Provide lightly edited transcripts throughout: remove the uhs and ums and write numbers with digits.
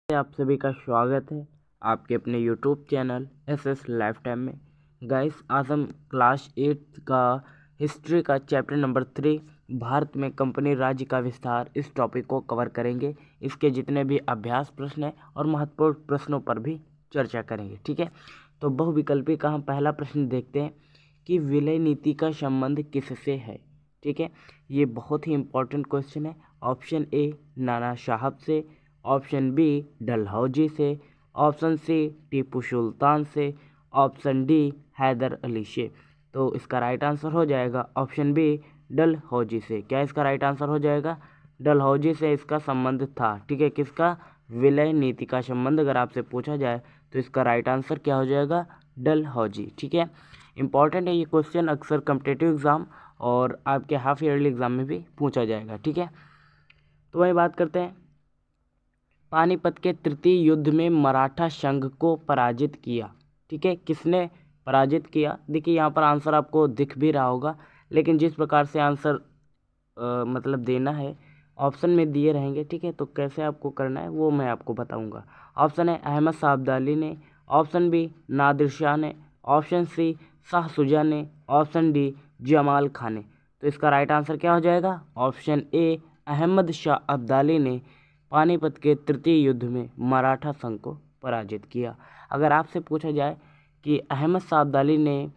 आप सभी का स्वागत है आपके अपने YouTube channel SS life time में। गाइस, आज हम क्लास 8 का हिस्ट्री का चैप्टर नंबर 3 भारत में कंपनी राज्य का विस्तार इस टॉपिक को कवर करेंगे। इसके जितने भी अभ्यास प्रश्न हैं और महत्वपूर्ण प्रश्नों पर भी चर्चा करेंगे। ठीक है, तो बहुविकल्पी का हम पहला प्रश्न देखते हैं कि विलय नीति का संबंध किससे है। ठीक है, ये बहुत ही इंपॉर्टेंट क्वेश्चन है। ऑप्शन ए नाना साहब से, ऑप्शन बी डलहौजी से, ऑप्शन सी टीपू सुल्तान से, ऑप्शन डी हैदर अली से। तो इसका राइट आंसर हो जाएगा ऑप्शन बी डलहौजी से। क्या इसका राइट आंसर हो जाएगा? डलहौजी से इसका संबंध था। ठीक है, किसका? विलय नीति का संबंध अगर आपसे पूछा जाए तो इसका राइट आंसर क्या हो जाएगा? डलहौजी। ठीक है, इंपॉर्टेंट है ये क्वेश्चन, अक्सर कॉम्पिटिटिव एग्जाम और आपके हाफ ईयरली एग्जाम में भी पूछा जाएगा। ठीक है, तो वही बात करते हैं। पानीपत के तृतीय युद्ध में मराठा संघ को पराजित किया। ठीक है, किसने पराजित किया? देखिए यहाँ पर आंसर आपको दिख भी रहा होगा, लेकिन जिस प्रकार से आंसर मतलब देना है ऑप्शन में दिए रहेंगे। ठीक है, तो कैसे आपको करना है वो मैं आपको बताऊंगा। ऑप्शन है अहमद शाह अब्दाली ने, ऑप्शन बी नादिर शाह ने, ऑप्शन सी शाह सुजा ने, ऑप्शन डी जमाल खान ने। तो इसका राइट आंसर क्या हो जाएगा? ऑप्शन ए अहमद शाह अब्दाली ने पानीपत के तृतीय युद्ध में मराठा संघ को पराजित किया। अगर आपसे पूछा जाए कि अहमद शाह अब्दाली ने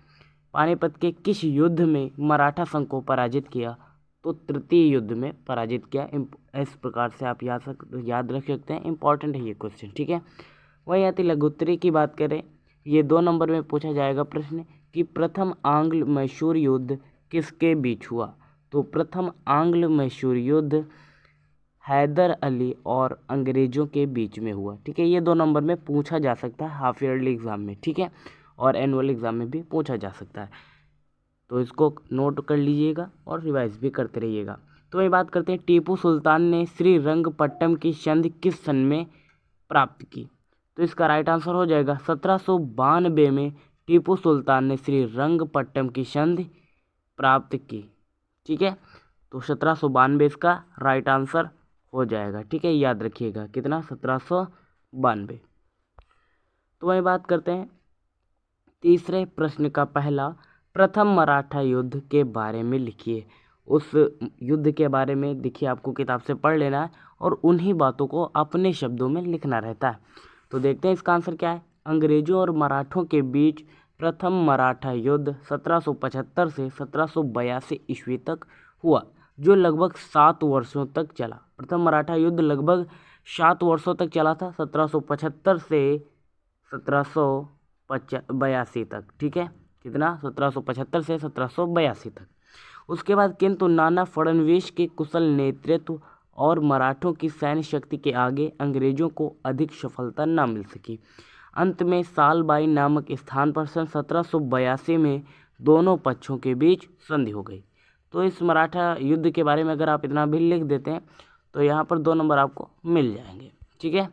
पानीपत के किस युद्ध में मराठा संघ को पराजित किया, तो तृतीय युद्ध में पराजित किया। इस प्रकार से आप याद रख सकते हैं, इंपॉर्टेंट है ये क्वेश्चन। ठीक है, वहीं आती लघुत्तरी की बात करें, ये 2 नंबर में पूछा जाएगा प्रश्न कि प्रथम आंग्ल मैसूर युद्ध किसके बीच हुआ। तो प्रथम आंग्ल मैसूर युद्ध हैदर अली और अंग्रेज़ों के बीच में हुआ। ठीक है, ये 2 नंबर में पूछा जा सकता है हाफ ईयरली एग्ज़ाम में। ठीक है, और एनुअल एग्ज़ाम में भी पूछा जा सकता है, तो इसको नोट कर लीजिएगा और रिवाइज भी करते रहिएगा। तो वही बात करते हैं, टीपू सुल्तान ने श्रीरंगपट्टम की संधि किस सन में प्राप्त की। तो इसका राइट आंसर हो जाएगा 1792 में टीपू सुल्तान ने श्रीरंगपट्टम की संधि प्राप्त की। ठीक है, तो 1792 इसका राइट आंसर हो जाएगा। ठीक है, याद रखिएगा कितना? 1792। तो वही बात करते हैं तीसरे प्रश्न का पहला, प्रथम मराठा युद्ध के बारे में लिखिए। उस युद्ध के बारे में देखिए आपको किताब से पढ़ लेना है और उन्हीं बातों को अपने शब्दों में लिखना रहता है। तो देखते हैं इसका आंसर क्या है। अंग्रेजों और मराठों के बीच प्रथम मराठा युद्ध 1775 से 1782 ईस्वी तक हुआ, जो लगभग 7 वर्षों तक चला। प्रथम मराठा युद्ध लगभग 7 वर्षों तक चला था, 1775 से 1782 तक। ठीक है, कितना? 1775 से 1782 तक। उसके बाद किंतु नाना फड़नवीस के कुशल नेतृत्व और मराठों की सैन्य शक्ति के आगे अंग्रेजों को अधिक सफलता न मिल सकी। अंत में सालबाई नामक स्थान पर सन 1782 में दोनों पक्षों के बीच संधि हो गई। तो इस मराठा युद्ध के बारे में अगर आप इतना भी लिख देते हैं तो यहाँ पर 2 नंबर आपको मिल जाएंगे। ठीक है,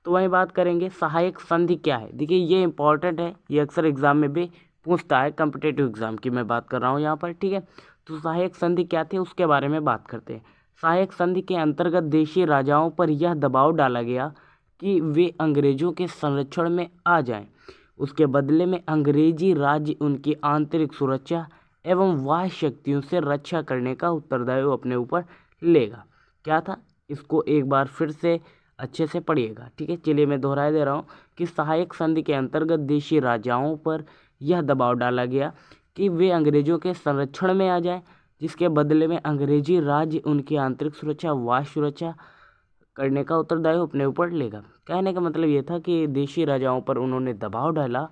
तो वही बात करेंगे सहायक संधि क्या है। देखिए ये इंपॉर्टेंट है, ये अक्सर एग्जाम में भी पूछता है, कॉम्पिटिटिव एग्जाम की मैं बात कर रहा हूँ यहाँ पर। ठीक है, तो सहायक संधि क्या थे उसके बारे में बात करते हैं। सहायक संधि के अंतर्गत देशी राजाओं पर यह दबाव डाला गया कि वे अंग्रेजों के संरक्षण में आ जाएं। उसके बदले में अंग्रेजी राज्य उनकी आंतरिक सुरक्षा एवं बाह्य शक्तियों से रक्षा करने का उत्तरदायित्व अपने ऊपर लेगा। क्या था? इसको एक बार फिर से अच्छे से पढ़िएगा। ठीक है, चलिए मैं दोहराए दे रहा हूँ कि सहायक संधि के अंतर्गत देशी राजाओं पर यह दबाव डाला गया कि वे अंग्रेजों के संरक्षण में आ जाएं, जिसके बदले में अंग्रेजी राज्य उनकी आंतरिक सुरक्षा व सुरक्षा करने का उत्तरदायित्व अपने ऊपर लेगा। कहने का मतलब ये था कि देशी राजाओं पर उन्होंने दबाव डाला,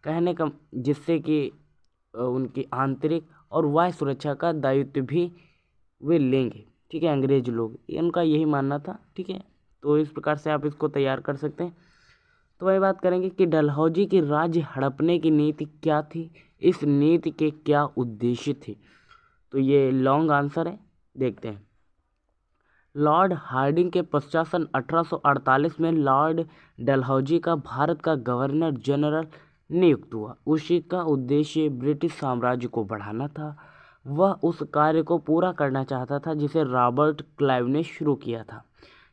कहने का जिससे कि उनकी आंतरिक और वाह्य सुरक्षा का दायित्व भी वे लेंगे। ठीक है, अंग्रेज लोग, इनका यही मानना था। ठीक है, तो इस प्रकार से आप इसको तैयार कर सकते हैं। तो वही बात करेंगे कि डलहौजी की राज्य हड़पने की नीति क्या थी, इस नीति के क्या उद्देश्य थे। तो ये लॉन्ग आंसर है, देखते हैं। लॉर्ड हार्डिंग के पश्चात सन 1848 में लॉर्ड डलहौजी का भारत का गवर्नर जनरल नियुक्त हुआ। उसी का उद्देश्य ब्रिटिश साम्राज्य को बढ़ाना था। वह उस कार्य को पूरा करना चाहता था जिसे रॉबर्ट क्लाइव ने शुरू किया था।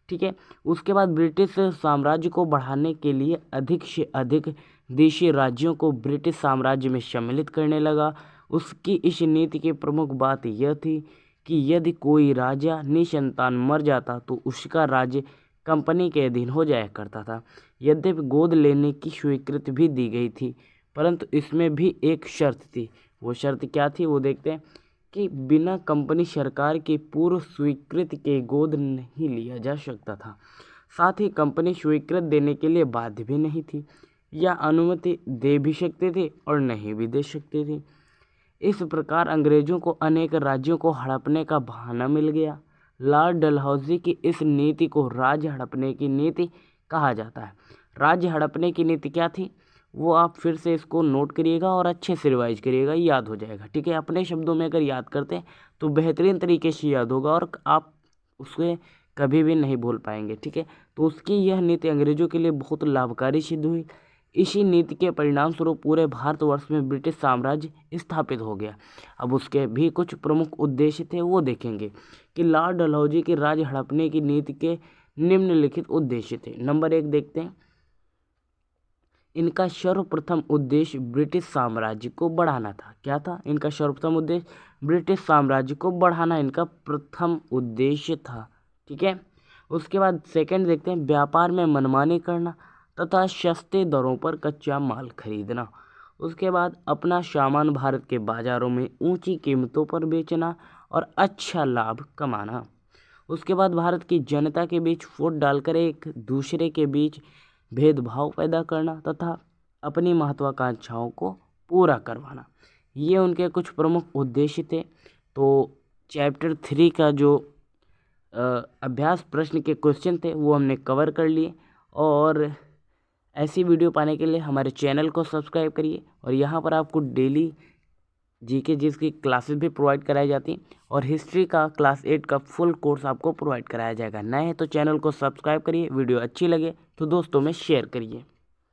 ठीक है। उसके बाद ब्रिटिश साम्राज्य को बढ़ाने के लिए अधिक से अधिक देशी राज्यों को ब्रिटिश साम्राज्य में सम्मिलित करने लगा। उसकी इस नीति की प्रमुख बात यह थी कि यदि कोई राजा निसंतान मर जाता तो उसका राज्य कंपनी के अधीन हो जाया करता था। यद्यपि गोद लेने की स्वीकृति भी दी गई थी, परंतु इसमें भी एक शर्त थी। वो शर्त क्या थी वो देखते हैं कि बिना कंपनी सरकार की पूर्व स्वीकृति के गोद नहीं लिया जा सकता था। साथ ही कंपनी स्वीकृति देने के लिए बाध्य भी नहीं थी, या अनुमति दे भी सकते थे और नहीं भी दे सकते थे। इस प्रकार अंग्रेजों को अनेक राज्यों को हड़पने का बहाना मिल गया। लॉर्ड डलहौजी की इस नीति को राज्य हड़पने की नीति कहा जाता है। राज्य हड़पने की नीति क्या थी वो आप फिर से इसको नोट करिएगा और अच्छे से रिवाइज करिएगा, याद हो जाएगा। ठीक है, अपने शब्दों में अगर याद करते हैं तो बेहतरीन तरीके से याद होगा और आप उसे कभी भी नहीं भूल पाएंगे। ठीक है, तो उसकी यह नीति अंग्रेजों के लिए बहुत लाभकारी सिद्ध हुई। इसी नीति के परिणाम स्वरूप पूरे भारतवर्ष में ब्रिटिश साम्राज्य स्थापित हो गया। अब उसके भी कुछ प्रमुख उद्देश्य थे वो देखेंगे कि लॉर्ड डलहौजी की राज्य हड़पने की नीति के निम्नलिखित उद्देश्य थे। नंबर 1 देखते हैं। इनका सर्वप्रथम उद्देश्य ब्रिटिश साम्राज्य को बढ़ाना था। क्या था इनका सर्वप्रथम उद्देश्य? ब्रिटिश साम्राज्य को बढ़ाना इनका प्रथम उद्देश्य था। ठीक है, उसके बाद सेकंड देखते हैं, व्यापार में मनमानी करना तथा सस्ते दरों पर कच्चा माल खरीदना। उसके बाद अपना सामान भारत के बाजारों में ऊंची कीमतों पर बेचना और अच्छा लाभ कमाना। उसके बाद भारत की जनता के बीच फूट डालकर एक दूसरे के बीच भेदभाव पैदा करना तथा अपनी महत्वाकांक्षाओं को पूरा करवाना। ये उनके कुछ प्रमुख उद्देश्य थे। तो चैप्टर 3 का जो अभ्यास प्रश्न के क्वेश्चन थे वो हमने कवर कर लिए। और ऐसी वीडियो पाने के लिए हमारे चैनल को सब्सक्राइब करिए। और यहाँ पर आपको डेली जीके जिसकी क्लासेस भी प्रोवाइड कराई जाती हैं और हिस्ट्री का क्लास 8 का फुल कोर्स आपको प्रोवाइड कराया जाएगा। नए हैं तो चैनल को सब्सक्राइब करिए, वीडियो अच्छी लगे तो दोस्तों में शेयर करिए।